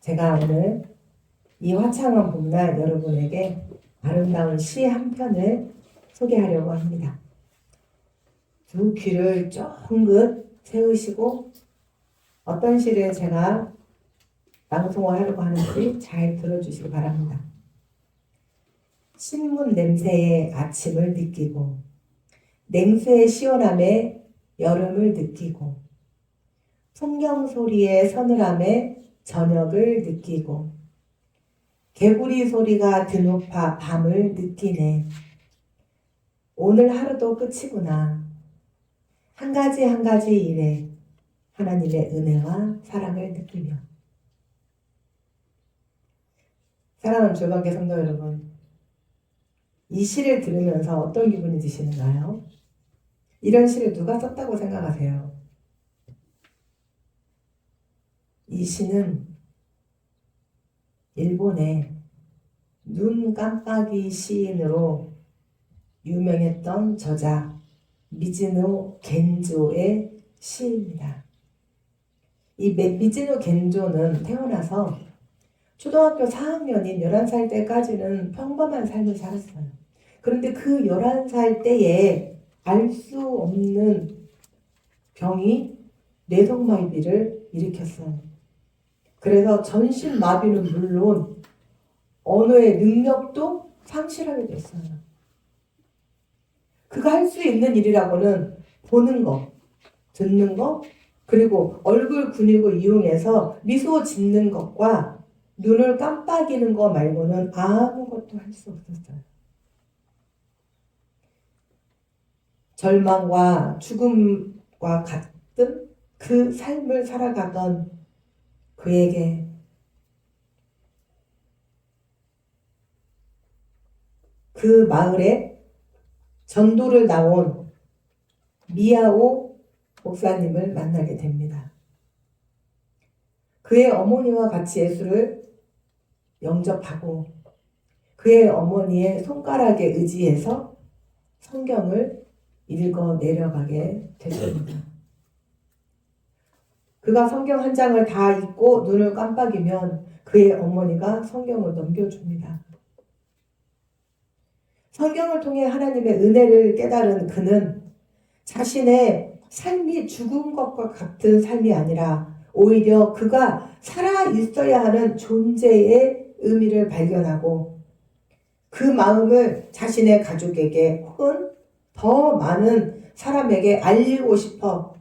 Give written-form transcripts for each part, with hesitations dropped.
제가 오늘 이 화창한 봄날 여러분에게 아름다운 시 한 편을 소개하려고 합니다. 두 귀를 쫑긋 세우시고 어떤 시를 제가 낭송을 하려고 하는지 잘 들어주시기 바랍니다. 신문 냄새의 아침을 느끼고 냉수의 시원함에 여름을 느끼고 풍경 소리의 서늘함에 저녁을 느끼고 개구리 소리가 드높아 밤을 느끼네. 오늘 하루도 끝이구나. 한 가지 한 가지 일에 하나님의 은혜와 사랑을 느끼며. 사랑하는 주일관계 성도 여러분, 이 시를 들으면서 어떤 기분이 드시는가요? 이런 시를 누가 썼다고 생각하세요? 이 시는 일본의 눈 깜빡이 시인으로 유명했던 저자 미즈노 겐조의 시입니다. 이 미즈노 겐조는 태어나서 초등학교 4학년인 11살 때까지는 평범한 삶을 살았어요. 그런데 그 11살 때에 알 수 없는 병이 뇌성마비를 일으켰어요. 그래서 전신마비는 물론 언어의 능력도 상실하게 됐어요. 그가 할 수 있는 일이라고는 보는 거, 듣는 거, 그리고 얼굴 근육을 이용해서 미소 짓는 것과 눈을 깜빡이는 거 말고는 아무것도 할 수 없었어요. 절망과 죽음과 같은 그 삶을 살아가던 그에게 그 마을에 전도를 나온 미야오 목사님을 만나게 됩니다. 그의 어머니와 같이 예수를 영접하고 그의 어머니의 손가락에 의지해서 성경을 읽어 내려가게 됐습니다. 그가 성경 한 장을 다 읽고 눈을 깜빡이면 그의 어머니가 성경을 넘겨줍니다. 성경을 통해 하나님의 은혜를 깨달은 그는 자신의 삶이 죽은 것과 같은 삶이 아니라 오히려 그가 살아 있어야 하는 존재의 의미를 발견하고 그 마음을 자신의 가족에게 혹은 더 많은 사람에게 알리고 싶어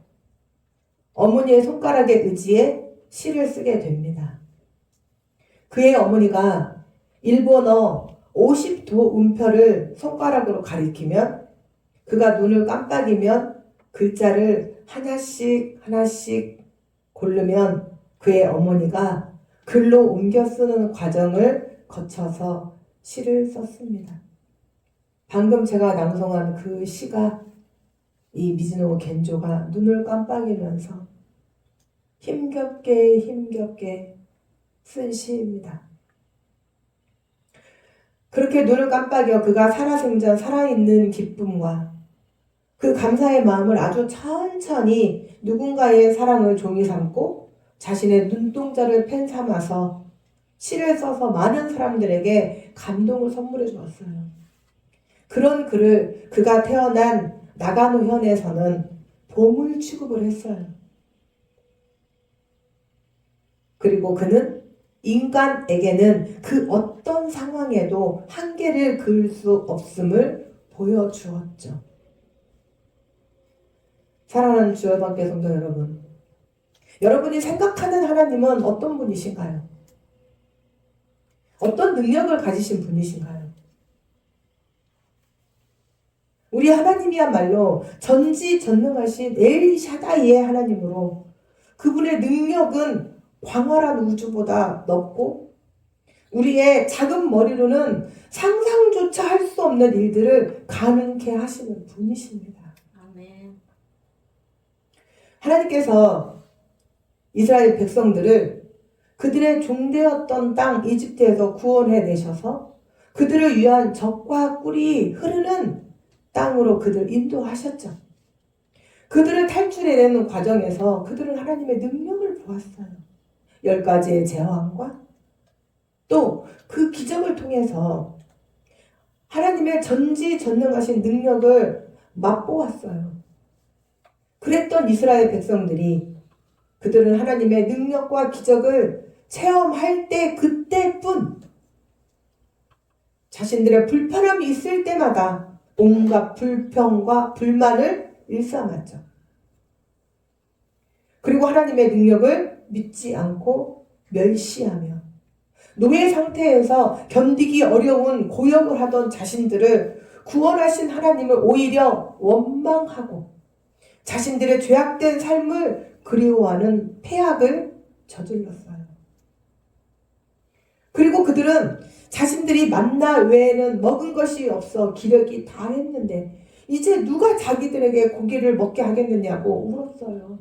어머니의 손가락에 의지해 시를 쓰게 됩니다. 그의 어머니가 일본어 50도 음표를 손가락으로 가리키면 그가 눈을 깜빡이면 글자를 하나씩 하나씩 고르면 그의 어머니가 글로 옮겨 쓰는 과정을 거쳐서 시를 썼습니다. 방금 제가 낭송한 그 시가 이 미즈노 겐조가 눈을 깜빡이면서 힘겹게 쓴 시입니다. 그렇게 눈을 깜빡여 그가 살아생전 살아있는 기쁨과 그 감사의 마음을 아주 천천히 누군가의 사랑을 종이 삼고 자신의 눈동자를 펜 삼아서 시를 써서 많은 사람들에게 감동을 선물해 주었어요. 그런 그를 그가 태어난 나가노 현에서는 보물 취급을 했어요. 그리고 그는 인간에게는 그 어떤 상황에도 한계를 그을 수 없음을 보여주었죠. 사랑하는 주여밖에 성도 여러분, 여러분이 생각하는 하나님은 어떤 분이신가요? 어떤 능력을 가지신 분이신가요? 우리 하나님이야말로 전지전능하신 엘샤다이의 하나님으로 그분의 능력은 광활한 우주보다 넓고 우리의 작은 머리로는 상상조차 할 수 없는 일들을 가능케 하시는 분이십니다. 아멘. 하나님께서 이스라엘 백성들을 그들의 종되었던 땅 이집트에서 구원해내셔서 그들을 위한 젖과 꿀이 흐르는 땅으로 그들을 인도하셨죠. 그들을 탈출해내는 과정에서 그들은 하나님의 능력을 보았어요. 10가지의 제왕과 또 그 기적을 통해서 하나님의 전지전능하신 능력을 맛보았어요. 그랬던 이스라엘 백성들이 그들은 하나님의 능력과 기적을 체험할 때 그때뿐 자신들의 불편함이 있을 때마다 온갖 불평과 불만을 일삼았죠. 그리고 하나님의 능력을 믿지 않고 멸시하며 노예 상태에서 견디기 어려운 고역을 하던 자신들을 구원하신 하나님을 오히려 원망하고 자신들의 죄악된 삶을 그리워하는 패악을 저질렀어요. 그리고 그들은 자신들이 만나 외에는 먹은 것이 없어 기력이 다 했는데 이제 누가 자기들에게 고기를 먹게 하겠느냐고 울었어요.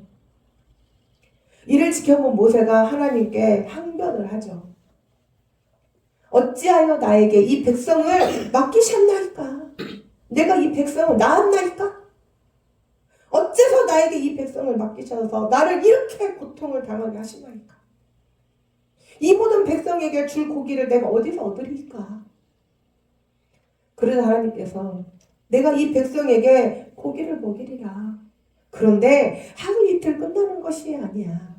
이를 지켜본 모세가 하나님께 항변을 하죠. 어찌하여 나에게 이 백성을 맡기셨나이까? 내가 이 백성을 낳았나이까? 어째서 나에게 이 백성을 맡기셔서 나를 이렇게 고통을 당하게 하시나이까? 이 모든 백성에게 줄 고기를 내가 어디서 얻으리까? 그래서 하나님께서 내가 이 백성에게 고기를 먹이리라. 그런데 하루 이틀 끝나는 것이 아니야.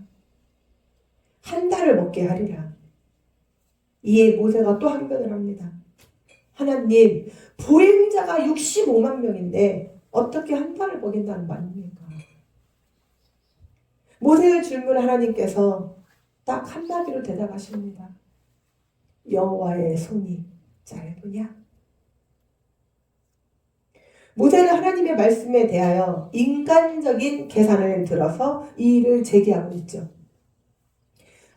한 달을 먹게 하리라. 이에 모세가 또 항변을 합니다. 하나님, 보행자가 65만 명인데 어떻게 한 달을 먹인다는 말입니까? 모세의 질문 하나님께서 딱 한마디로 대답하십니다. 여호와의 손이 짧으냐? 모세는 하나님의 말씀에 대하여 인간적인 계산을 들어서 이 일을 제기하고 있죠.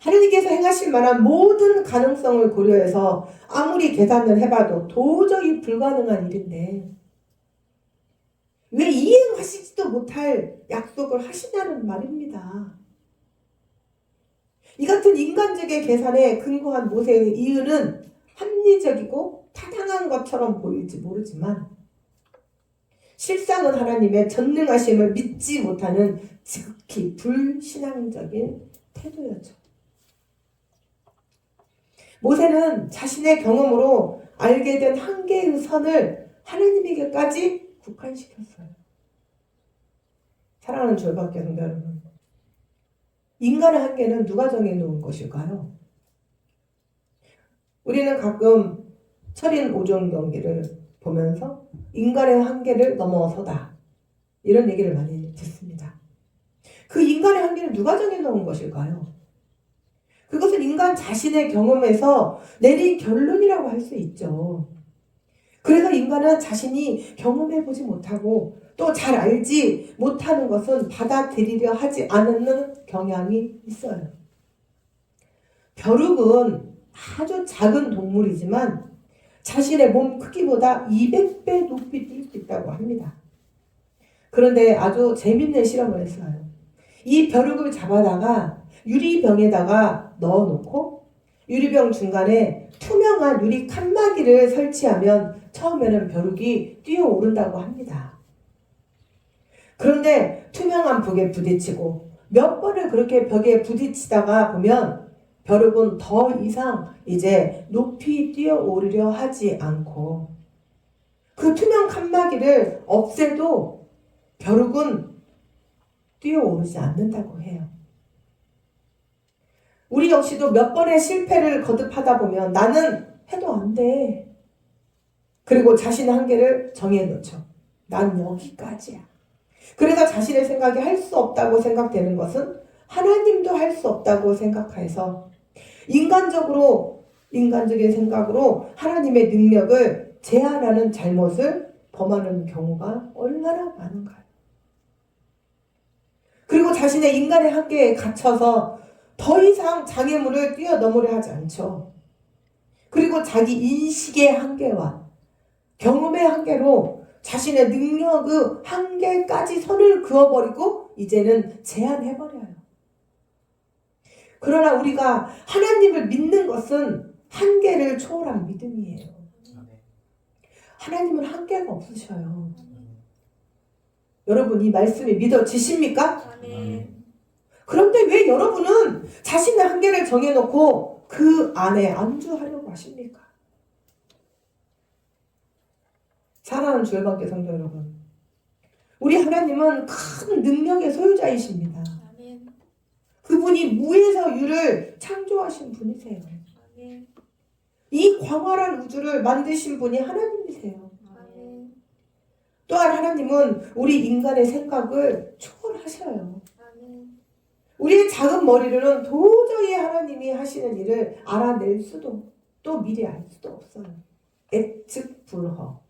하나님께서 행하실 만한 모든 가능성을 고려해서 아무리 계산을 해봐도 도저히 불가능한 일인데 왜 이행하시지도 못할 약속을 하시냐는 말입니다. 이 같은 인간적인 계산에 근거한 모세의 이유는 합리적이고 타당한 것처럼 보일지 모르지만 실상은 하나님의 전능하심을 믿지 못하는 지극히 불신앙적인 태도였죠. 모세는 자신의 경험으로 알게 된 한계의 선을 하나님에게까지 국한시켰어요. 사랑하는 주일학교 성도 여러분, 인간의 한계는 누가 정해놓은 것일까요? 우리는 가끔 철인 5종 경기를 보면서 인간의 한계를 넘어서다 이런 얘기를 많이 듣습니다. 그 인간의 한계는 누가 정해놓은 것일까요? 그것은 인간 자신의 경험에서 내린 결론이라고 할 수 있죠. 그래서 인간은 자신이 경험해보지 못하고 또 잘 알지 못하는 것은 받아들이려 하지 않는 경향이 있어요. 벼룩은 아주 작은 동물이지만 자신의 몸 크기보다 200배 높이 뛸 수 있다고 합니다. 그런데 아주 재밌는 실험을 했어요. 이 벼룩을 잡아다가 유리병에다가 넣어놓고 유리병 중간에 투명한 유리 칸막이를 설치하면 처음에는 벼룩이 뛰어오른다고 합니다. 그런데 투명한 벽에 부딪히고 몇 번을 그렇게 벽에 부딪히다가 보면 벼룩은 더 이상 이제 높이 뛰어오르려 하지 않고 그 투명 칸막이를 없애도 벼룩은 뛰어오르지 않는다고 해요. 우리 역시도 몇 번의 실패를 거듭하다 보면 나는 해도 안 돼. 그리고 자신의 한계를 정해놓죠. 난 여기까지야. 그래서 자신의 생각이 할 수 없다고 생각되는 것은 하나님도 할 수 없다고 생각해서 인간적인 생각으로 하나님의 능력을 제한하는 잘못을 범하는 경우가 얼마나 많은가요? 그리고 자신의 인간의 한계에 갇혀서 더 이상 장애물을 뛰어넘으려 하지 않죠. 그리고 자기 인식의 한계와 경험의 한계로 자신의 능력의 한계까지 선을 그어버리고 이제는 제한해버려요. 그러나 우리가 하나님을 믿는 것은 한계를 초월한 믿음이에요. 하나님은 한계가 없으셔요. 여러분 이 말씀이 믿어지십니까? 아멘. 그런데 왜 여러분은 자신의 한계를 정해놓고 그 안에 안주하려고 하십니까? 사랑하는 주일반교 성도 여러분, 우리 하나님은 큰 능력의 소유자이십니다. 아멘. 그분이 무에서 유를 창조하신 분이세요. 아멘. 이 광활한 우주를 만드신 분이 하나님이세요. 아멘. 또한 하나님은 우리 인간의 생각을 초월하셔요. 아멘. 우리의 작은 머리로는 도저히 하나님이 하시는 일을 알아낼 수도 또 미리 알 수도 없어요. 예측불허.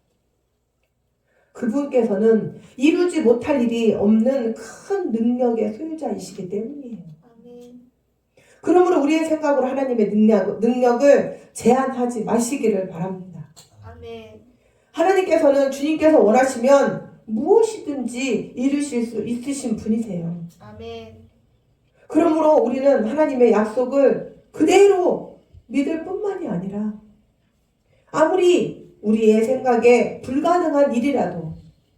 그분께서는 이루지 못할 일이 없는 큰 능력의 소유자이시기 때문이에요. 아멘. 그러므로 우리의 생각으로 하나님의 능력을 제한하지 마시기를 바랍니다. 아멘. 하나님께서는 주님께서 원하시면 무엇이든지 이루실 수 있으신 분이세요. 아멘. 그러므로 우리는 하나님의 약속을 그대로 믿을 뿐만이 아니라 아무리 우리의 생각에 불가능한 일이라도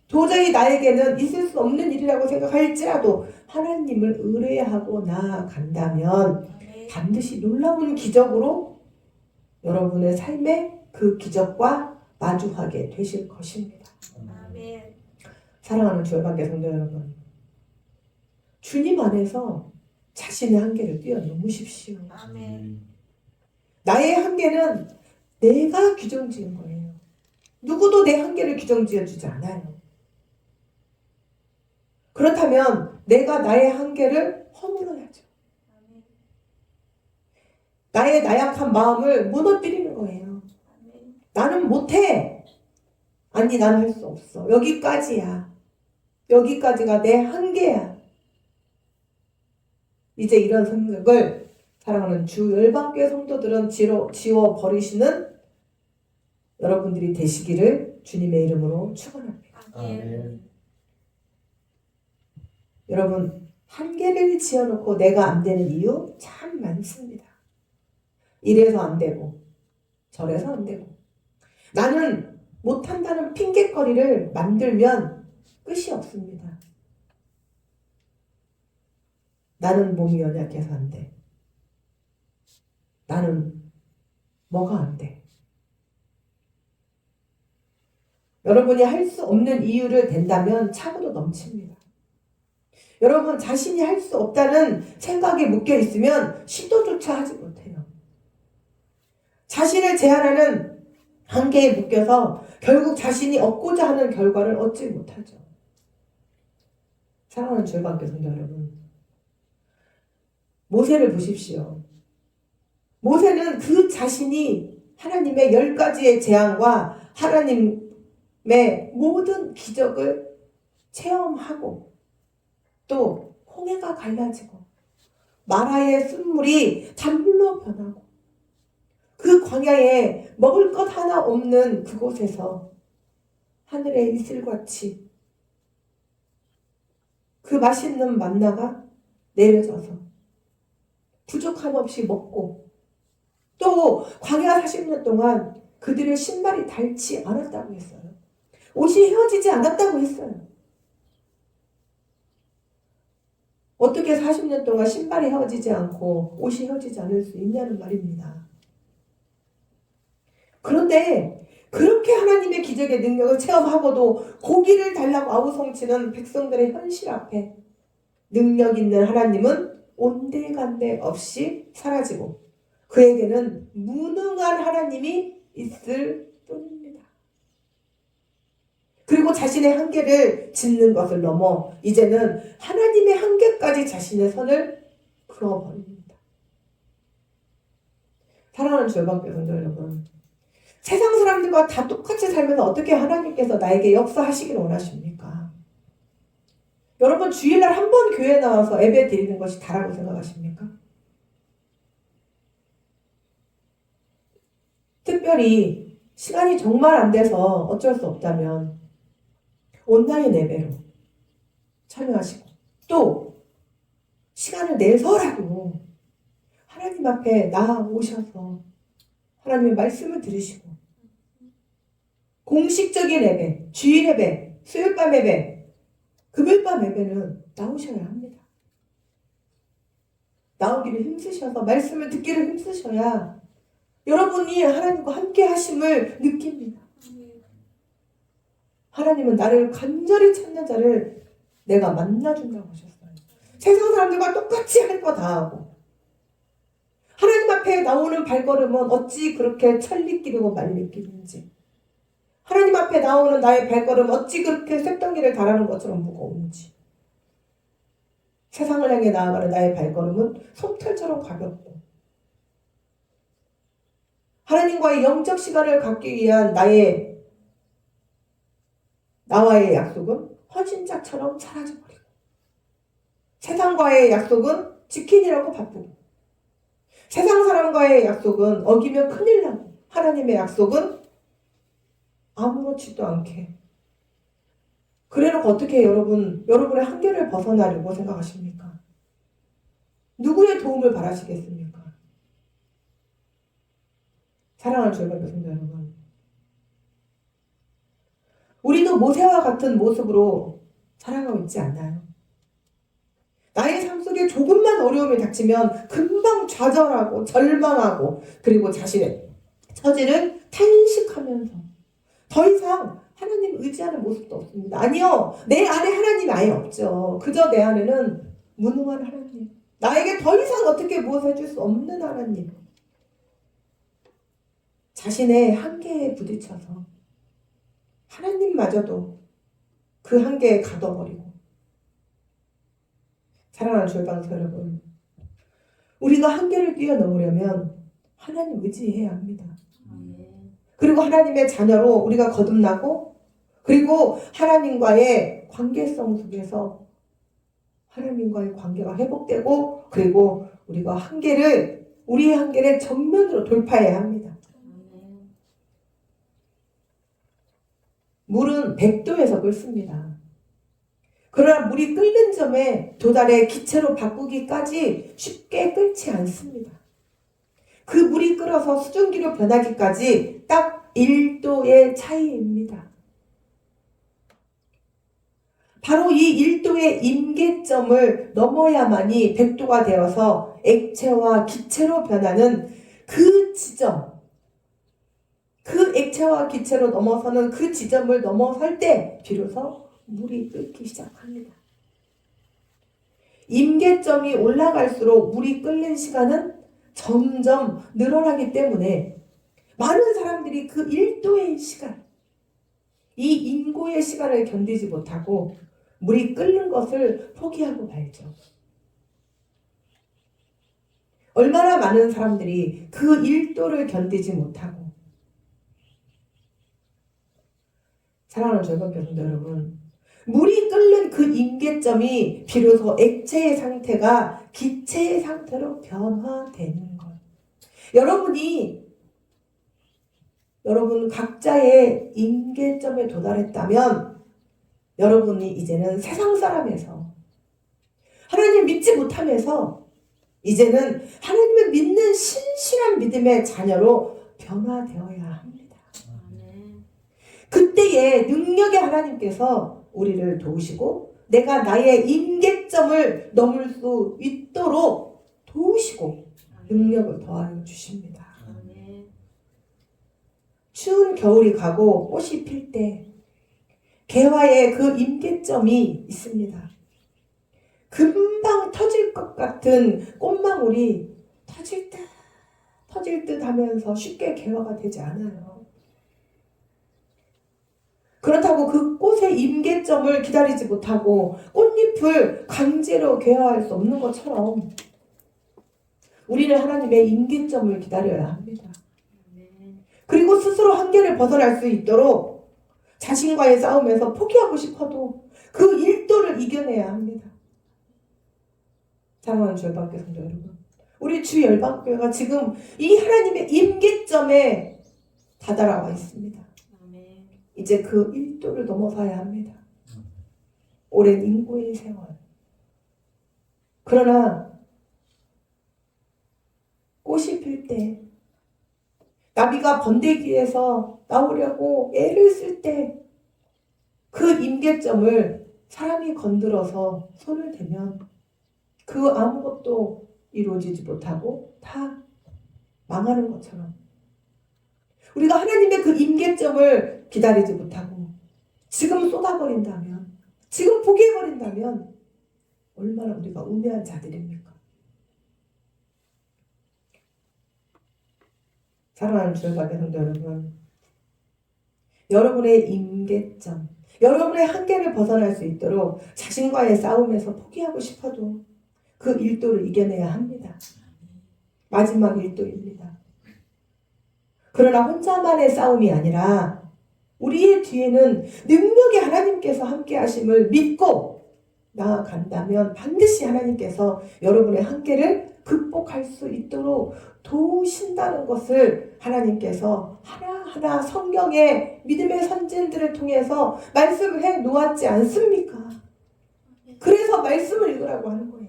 도저히 나에게는 있을 수 없는 일이라고 생각할지라도 하나님을 의뢰하고 나아간다면 아멘. 반드시 놀라운 기적으로 여러분의 삶에 그 기적과 마주하게 되실 것입니다. 아멘. 사랑하는 주일반교 성도 여러분, 주님 안에서 자신의 한계를 뛰어넘으십시오. 아멘. 나의 한계는 내가 규정 지은 거예요. 누구도 내 한계를 규정 지어주지 않아요. 그렇다면 내가 나의 한계를 허물어야죠. 아멘. 나의 나약한 마음을 무너뜨리는 거예요. 아멘. 나는 못해. 아니, 난 할 수 없어. 여기까지야. 여기까지가 내 한계야. 이제 이런 생각을 사랑하는 주 열방교회 성도들은 지워버리시는 여러분들이 되시기를 주님의 이름으로 축원합니다. 아멘. 여러분, 한계를 지어놓고 내가 안 되는 이유 참 많습니다. 이래서 안 되고 저래서 안 되고 나는 못한다는 핑계거리를 만들면 끝이 없습니다. 나는 몸이 연약해서 안 돼. 나는 뭐가 안 돼. 여러분이 할 수 없는 이유를 댄다면 차고도 넘칩니다. 여러분 자신이 할 수 없다는 생각에 묶여 있으면 시도조차 하지 못해요. 자신을 제한하는 한계에 묶여서 결국 자신이 얻고자 하는 결과를 얻지 못하죠. 사랑하는 주일반교 성도 여러분, 모세를 보십시오. 모세는 그 자신이 하나님의 10가지의 재앙과 하나님의 모든 기적을 체험하고 또 홍해가 갈라지고 마라의 쓴물이 단물로 변하고 그 광야에 먹을 것 하나 없는 그곳에서 하늘의 이슬같이 그 맛있는 만나가 내려져서 부족함 없이 먹고 또 광야 40년 동안 그들의 신발이 닳지 않았다고 했어요. 옷이 헤어지지 않았다고 했어요. 어떻게 40년 동안 신발이 헤어지지 않고 옷이 헤어지지 않을 수 있냐는 말입니다. 그런데 그렇게 하나님의 기적의 능력을 체험하고도 고기를 달라고 아우성치는 백성들의 현실 앞에 능력 있는 하나님은 온데간데 없이 사라지고 그에게는 무능한 하나님이 있을 뿐입니다. 그리고 자신의 한계를 짚는 것을 넘어 이제는 하나님의 한계까지 자신의 선을 그어버립니다. 사랑하는 주일반교 성도 여러분, 세상 사람들과 다 똑같이 살면서 어떻게 하나님께서 나에게 역사하시기를 원하십니까? 여러분 주일날 한 번 교회 나와서 예배 드리는 것이 다라고 생각하십니까? 특별히 시간이 정말 안 돼서 어쩔 수 없다면 온라인 예배로 참여하시고 또 시간을 내서라도 하나님 앞에 나오셔서 하나님의 말씀을 들으시고 공식적인 예배, 주일 예배, 수요일밤 예배, 금요일밤 예배는 나오셔야 합니다. 나오기를 힘쓰셔서 말씀을 듣기를 힘쓰셔야 여러분이 하나님과 함께 하심을 느낍니다. 하나님은 나를 간절히 찾는 자를 내가 만나준다고 하셨어요. 세상 사람들과 똑같이 할 거 다 하고 하나님 앞에 나오는 발걸음은 어찌 그렇게 천리길이고 만리길인지, 하나님 앞에 나오는 나의 발걸음 어찌 그렇게 쇳덩이를 달하는 것처럼 무거운지, 세상을 향해 나아가는 나의 발걸음은 솜털처럼 가볍고, 하나님과의 영적 시간을 갖기 위한 나와의 약속은 헌신짝처럼 사라져버리고, 세상과의 약속은 지키느라고 바쁘고, 세상 사람과의 약속은 어기면 큰일 나고, 하나님의 약속은 아무렇지도 않게. 그래놓고 어떻게 여러분의 한계를 벗어나려고 생각하십니까? 누구의 도움을 바라시겠습니까? 사랑하는 주의 백성들 여러분, 우리도 모세와 같은 모습으로 살아가고 있지 않나요? 나의 삶 속에 조금만 어려움이 닥치면 금방 좌절하고 절망하고, 그리고 자신의 처지를 탄식하면서 더 이상 하나님 의지하는 모습도 없습니다. 아니요, 내 안에 하나님 아예 없죠. 그저 내 안에는 무능한 하나님, 나에게 더 이상 어떻게 무엇을 해줄 수 없는 하나님, 자신의 한계에 부딪혀서 하나님마저도 그 한계에 가둬버리고. 사랑하는 주의 백성 여러분, 우리가 한계를 뛰어넘으려면 하나님 의지해야 합니다. 그리고 하나님의 자녀로 우리가 거듭나고, 그리고 하나님과의 관계성 속에서 하나님과의 관계가 회복되고, 그리고 우리가 우리의 한계를 정면으로 돌파해야 합니다. 물은 100도에서 끓습니다. 그러나 물이 끓는 점에 도달해 기체로 바꾸기까지 쉽게 끓지 않습니다. 그 물이 끓어서 수증기로 변하기까지 딱 1도의 차이입니다. 바로 이 1도의 임계점을 넘어야만이 100도가 되어서 액체와 기체로 변하는 그 지점, 그 액체와 기체로 넘어서는 그 지점을 넘어설 때 비로소 물이 끓기 시작합니다. 임계점이 올라갈수록 물이 끓는 시간은 점점 늘어나기 때문에 많은 사람들이 그 1도의 시간, 이 인고의 시간을 견디지 못하고 물이 끓는 것을 포기하고 말죠. 얼마나 많은 사람들이 그 1도를 견디지 못하고. 사랑하는 주의 백성들 여러분, 물이 끓는 그 임계점이 비로소 액체의 상태가 기체의 상태로 변화되는 것. 여러분 각자의 임계점에 도달했다면 여러분이 이제는 세상 사람에서, 하나님 믿지 못하면서 이제는 하나님을 믿는 신실한 믿음의 자녀로 변화되어야 합니다. 그때에 능력의 하나님께서 우리를 도우시고, 내가 나의 임계점을 넘을 수 있도록 도우시고 능력을 더하여 주십니다. 추운 겨울이 가고 꽃이 필 때 개화의 그 임계점이 있습니다. 금방 터질 것 같은 꽃망울이 터질 듯 하면서 쉽게 개화가 되지 않아요. 그렇다고 그 꽃의 임계점을 기다리지 못하고 꽃잎을 강제로 개화할 수 없는 것처럼 우리는 하나님의 임계점을 기다려야 합니다. 그리고 스스로 한계를 벗어날 수 있도록 자신과의 싸움에서 포기하고 싶어도 그 1도를 이겨내야 합니다. 사랑하는 주의 백성들 여러분, 우리 주 열방교회가 지금 이 하나님의 임계점에 다다라와 있습니다. 이제 그 1도를 넘어서야 합니다. 오랜 인고의 세월. 그러나 꽃이 필 때, 나비가 번데기에서 나오려고 애를 쓸 때 그 임계점을 사람이 건드려서 손을 대면 그 아무것도 이루어지지 못하고 다 망하는 것처럼 우리가 하나님의 그 임계점을 기다리지 못하고 지금 쏟아버린다면, 지금 포기해버린다면 얼마나 우리가 우매한 자들입니까? 사랑하는 주일학교 성도 여러분, 여러분의 임계점, 여러분의 한계를 벗어날 수 있도록 자신과의 싸움에서 포기하고 싶어도 그 일도를 이겨내야 합니다. 마지막 일도입니다. 그러나 혼자만의 싸움이 아니라 우리의 뒤에는 능력의 하나님께서 함께 하심을 믿고 나아간다면 반드시 하나님께서 여러분의 한계를 극복할 수 있도록 도우신다는 것을 하나님께서 하나하나 성경의 믿음의 선진들을 통해서 말씀을 해 놓았지 않습니까? 그래서 말씀을 읽으라고 하는 거예요.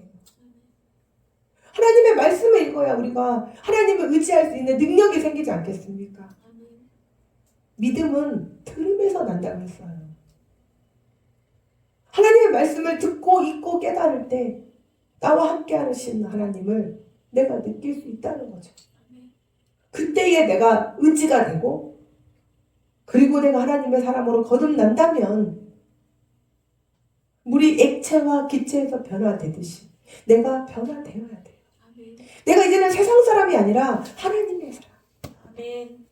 하나님의 말씀을 읽어야 우리가 하나님을 의지할 수 있는 능력이 생기지 않겠습니까? 믿음은 들음에서 난다고 했어요. 하나님의 말씀을 듣고 읽고 깨달을 때 나와 함께 하시는 하나님을 내가 느낄 수 있다는 거죠. 그때에 내가 의지가 되고 그리고 내가 하나님의 사람으로 거듭난다면 물이 액체와 기체에서 변화되듯이 내가 변화되어야 돼요. 내가 이제는 세상 사람이 아니라 하나님의 사람. 아멘.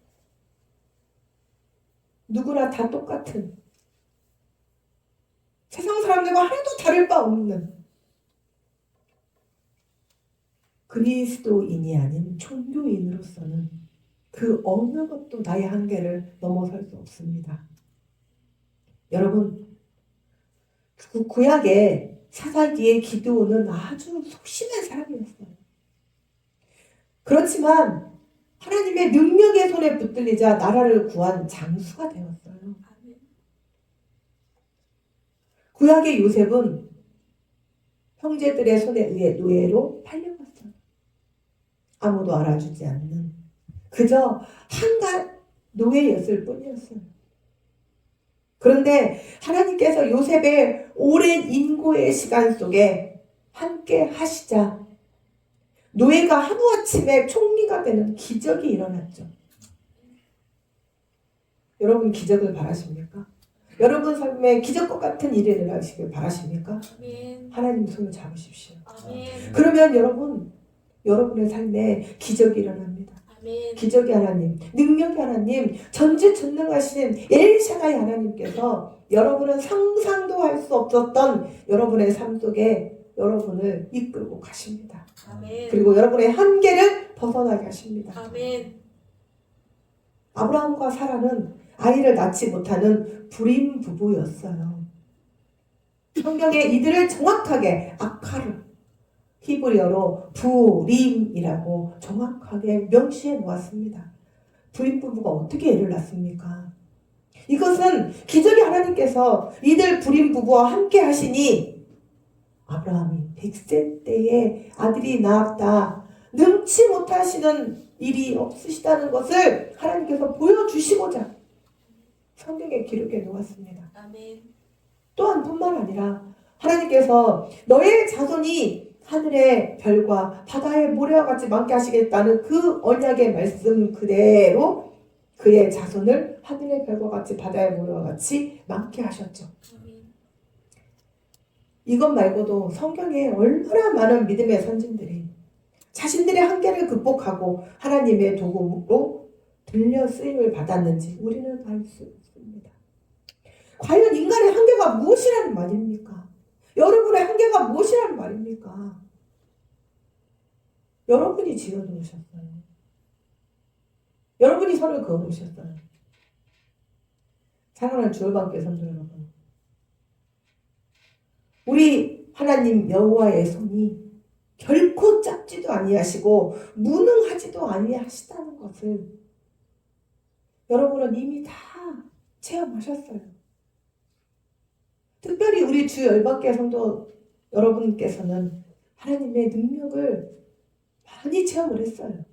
누구나 다 똑같은 세상 사람들과 하나도 다를 바 없는 그리스도인이 아닌 종교인으로서는 그 어느 것도 나의 한계를 넘어설 수 없습니다. 여러분, 구약의 사사기의 기드온은 아주 소심한 사람이었어요. 그렇지만 하나님의 능력의 손에 붙들리자 나라를 구한 장수가 되었어요. 구약의 요셉은 형제들의 손에 의해 노예로 팔려갔어요. 아무도 알아주지 않는 그저 한갓 노예였을 뿐이었어요. 그런데 하나님께서 요셉의 오랜 인고의 시간 속에 함께 하시자 노예가 하루아침에 총리가 되는 기적이 일어났죠. 여러분 기적을 바라십니까? 여러분 삶에 기적과 같은 일이 일어나시길 바라십니까? 아멘. 하나님 손을 잡으십시오. 아멘. 그러면 여러분의 삶에 기적이 일어납니다. 아멘. 기적의 하나님, 능력의 하나님, 전지전능하신 엘샤다이 하나님께서 여러분은 상상도 할 수 없었던 여러분의 삶 속에 여러분을 이끌고 가십니다. 아멘. 그리고 여러분의 한계를 벗어나게 하십니다. 아멘. 아브라함과 사라는 아이를 낳지 못하는 불임 부부였어요. 성경에 이들을 정확하게 아카르, 히브리어로 불임이라고 정확하게 명시해 놓았습니다. 불임 부부가 어떻게 애를 낳습니까? 이것은 기적의 하나님께서 이들 불임 부부와 함께 하시니 아브라함이 100세 때에 아들이 낳았다. 능치 못하시는 일이 없으시다는 것을 하나님께서 보여주시고자 성경에 기록해 놓았습니다. 아멘. 또한 뿐만 아니라 하나님께서 너의 자손이 하늘의 별과 바다의 모래와 같이 많게 하시겠다는 그 언약의 말씀 그대로 그의 자손을 하늘의 별과 같이 바다의 모래와 같이 많게 하셨죠. 아멘. 이것 말고도 성경에 얼마나 많은 믿음의 선진들이 자신들의 한계를 극복하고 하나님의 도구로 들려 쓰임을 받았는지 우리는 알 수 없습니다. 과연 인간의 한계가 무엇이라는 말입니까? 여러분의 한계가 무엇이라는 말입니까? 여러분이 지어놓으셨어요. 여러분이 선을 그어놓으셨어요. 사랑하는 주얼방교 성도 여러분, 우리 하나님 여호와의 손이 결코 짧지도 아니하시고 무능하지도 아니하시다는 것을 여러분은 이미 다 체험하셨어요. 특별히 우리 주 열방교 성도 여러분께서는 하나님의 능력을 많이 체험을 했어요.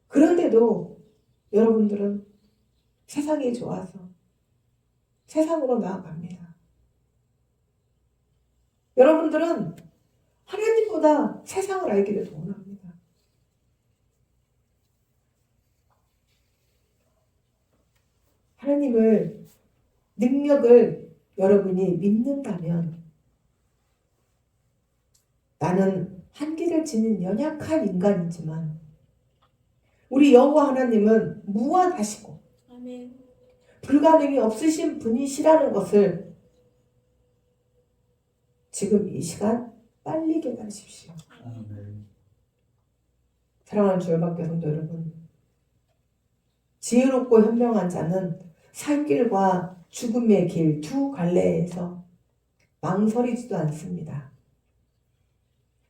그런데도 여러분들은 세상이 좋아서 세상으로 나아갑니다. 여러분들은 하나님보다 세상을 알기를 더 원합니다. 하나님을, 능력을 여러분이 믿는다면 나는 한계를 지닌 연약한 인간이지만 우리 여호와 하나님은 무한하시고 아멘. 불가능이 없으신 분이시라는 것을 지금 이 시간 빨리 깨달으십시오. 아멘. 사랑하는 주일학교 성도 여러분, 지혜롭고 현명한 자는 살 길과 죽음의 길 두 갈래에서 망설이지도 않습니다.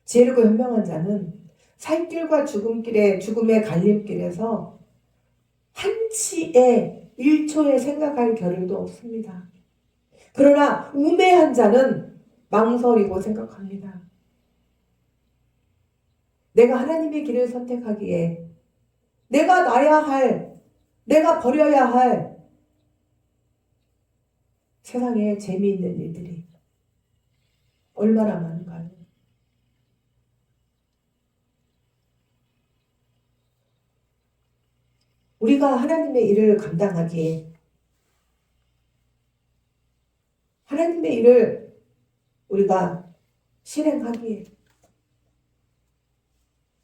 지혜롭고 현명한 자는 살 길과 죽음의 갈림길에서 한치의 1초의 생각할 겨를도 없습니다. 그러나 우매한 자는 망설이고 생각합니다. 내가 하나님의 길을 선택하기에 내가 놔야 할, 내가 버려야 할 세상에 재미있는 일들이 얼마나 많은가요? 우리가 하나님의 일을 감당하기에, 하나님의 일을 우리가 실행하기에,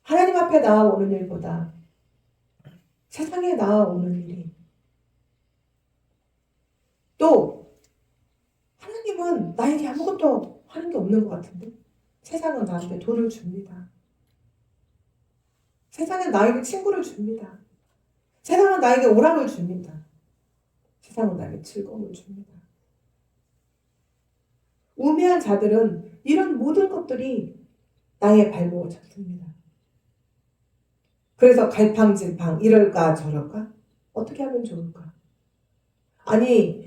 하나님 앞에 나아오는 일보다 세상에 나아오는 일이, 또 하나님은 나에게 아무것도 하는 게 없는 것 같은데 세상은 나한테 돈을 줍니다. 세상은 나에게 친구를 줍니다. 세상은 나에게 오락을 줍니다. 세상은 나에게 즐거움을 줍니다. 우매한 자들은 이런 모든 것들이 나의 발목을 잡습니다. 그래서 갈팡질팡 이럴까 저럴까? 어떻게 하면 좋을까? 아니,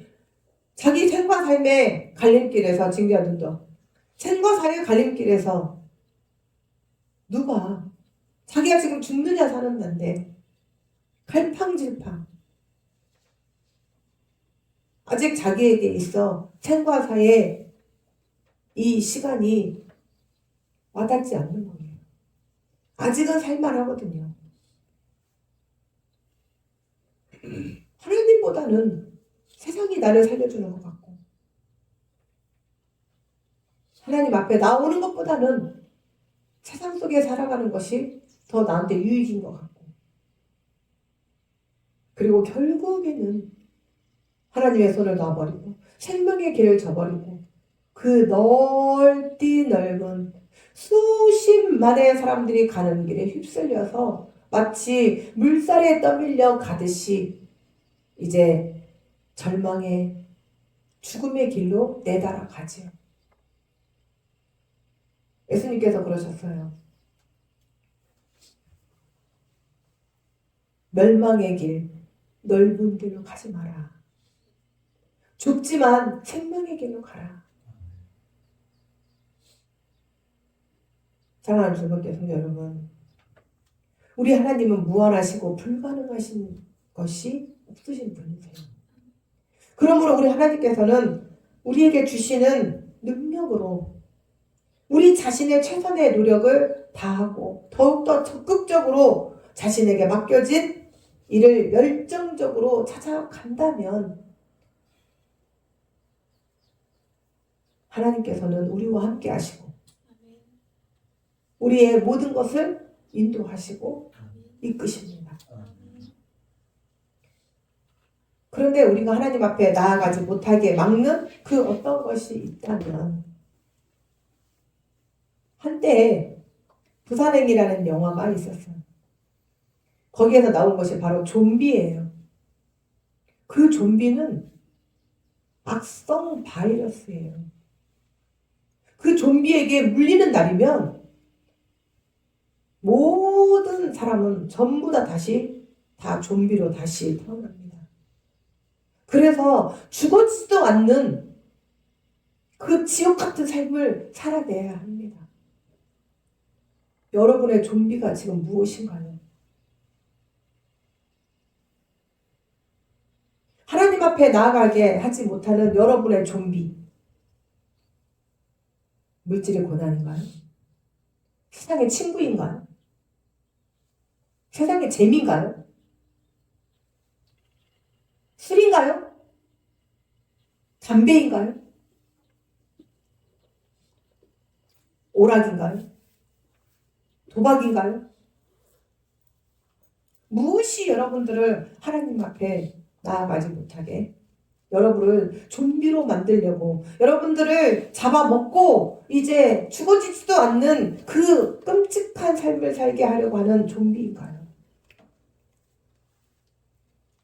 자기 생과 삶의 갈림길에서 징계하는도 생과 사의 갈림길에서 누가 자기가 지금 죽느냐 사느냐인데 갈팡질팡 아직 자기에게 있어 생과 사의 이 시간이 와닿지 않는 거예요. 아직은 살만하거든요. 하나님보다는 세상이 나를 살려주는 것 같고 하나님 앞에 나오는 것보다는 세상 속에 살아가는 것이 더 나한테 유익인 것 같고 그리고 결국에는 하나님의 손을 놔버리고 생명의 길을 저버리고 그 넓디 넓은 수십만의 사람들이 가는 길에 휩쓸려서 마치 물살에 떠밀려 가듯이 이제 절망의 죽음의 길로 내달아 가지요. 예수님께서 그러셨어요. 멸망의 길, 넓은 길로 가지 마라. 좁지만 생명의 길로 가라. 사랑하는 주님께 성도 여러분, 우리 하나님은 무한하시고 불가능하신 것이 없으신 분이세요. 그러므로 우리 하나님께서는 우리에게 주시는 능력으로 우리 자신의 최선의 노력을 다하고 더욱더 적극적으로 자신에게 맡겨진 일을 열정적으로 찾아간다면 하나님께서는 우리와 함께 하시고 우리의 모든 것을 인도하시고 이끄십니다. 그런데 우리가 하나님 앞에 나아가지 못하게 막는 그 어떤 것이 있다면 한때 부산행이라는 영화가 있었어요. 거기에서 나온 것이 바로 좀비예요. 그 좀비는 악성 바이러스예요. 그 좀비에게 물리는 날이면 모든 사람은 전부 다 다시 다 좀비로 다시 태어납니다. 그래서 죽어지지도 않는 그 지옥 같은 삶을 살아내야 합니다. 여러분의 좀비가 지금 무엇인가요? 하나님 앞에 나아가게 하지 못하는 여러분의 좀비. 물질의 고난인가요? 세상의 친구인가요? 세상의 재미인가요? 술인가요? 담배인가요? 오락인가요? 도박인가요? 무엇이 여러분들을 하나님 앞에 나아가지 못하게 여러분을 좀비로 만들려고 여러분들을 잡아먹고 이제 죽어지지도 않는 그 끔찍한 삶을 살게 하려고 하는 좀비인가요?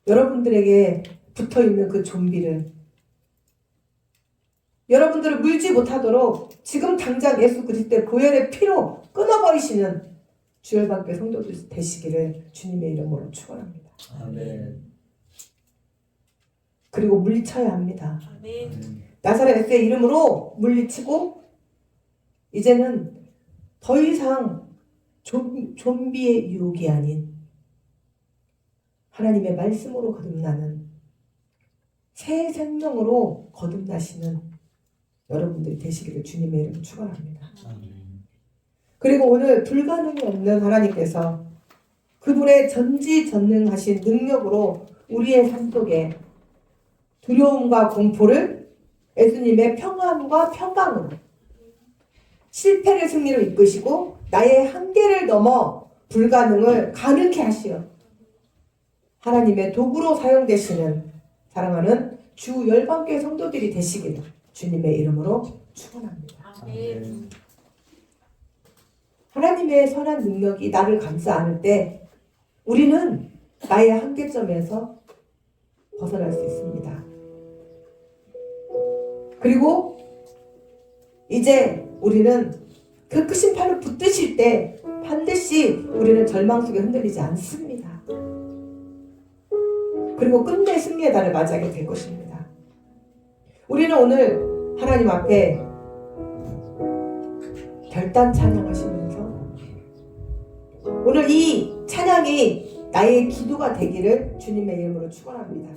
여러분들에게 붙어있는 그 좀비를 여러분들을 물지 못하도록 지금 당장 예수 그리스도의 보혈의 피로 끊어버리시는 주열방교 성도들 되시기를 주님의 이름으로 축원합니다. 아멘. 그리고 물리쳐야 합니다. 아멘. 나사렛 예수의 이름으로 물리치고 이제는 더 이상 좀비의 유혹이 아닌 하나님의 말씀으로 거듭나는 새 생명으로 거듭나시는 여러분들이 되시기를 주님의 이름으로 축원합니다. 아멘. 그리고 오늘 불가능이 없는 하나님께서 그분의 전지전능하신 능력으로 우리의 삶 속에 두려움과 공포를 예수님의 평안과 평강으로 실패를 승리로 이끄시고 나의 한계를 넘어 불가능을 가능케 하시어 하나님의 도구로 사용되시는 사랑하는 주 열방교회 성도들이 되시기를 주님의 이름으로 축원합니다. 아멘. 하나님의 선한 능력이 나를 감싸 안을 때 우리는 나의 한계점에서 벗어날 수 있습니다. 그리고 이제 우리는 그 크신 팔로 붙드실 때 반드시 우리는 절망 속에 흔들리지 않습니다. 그리고 끝내 승리의 날을 맞이하게 될 것입니다. 우리는 오늘 하나님 앞에 결단 찬양하시면서 오늘 이 찬양이 나의 기도가 되기를 주님의 이름으로 축원합니다.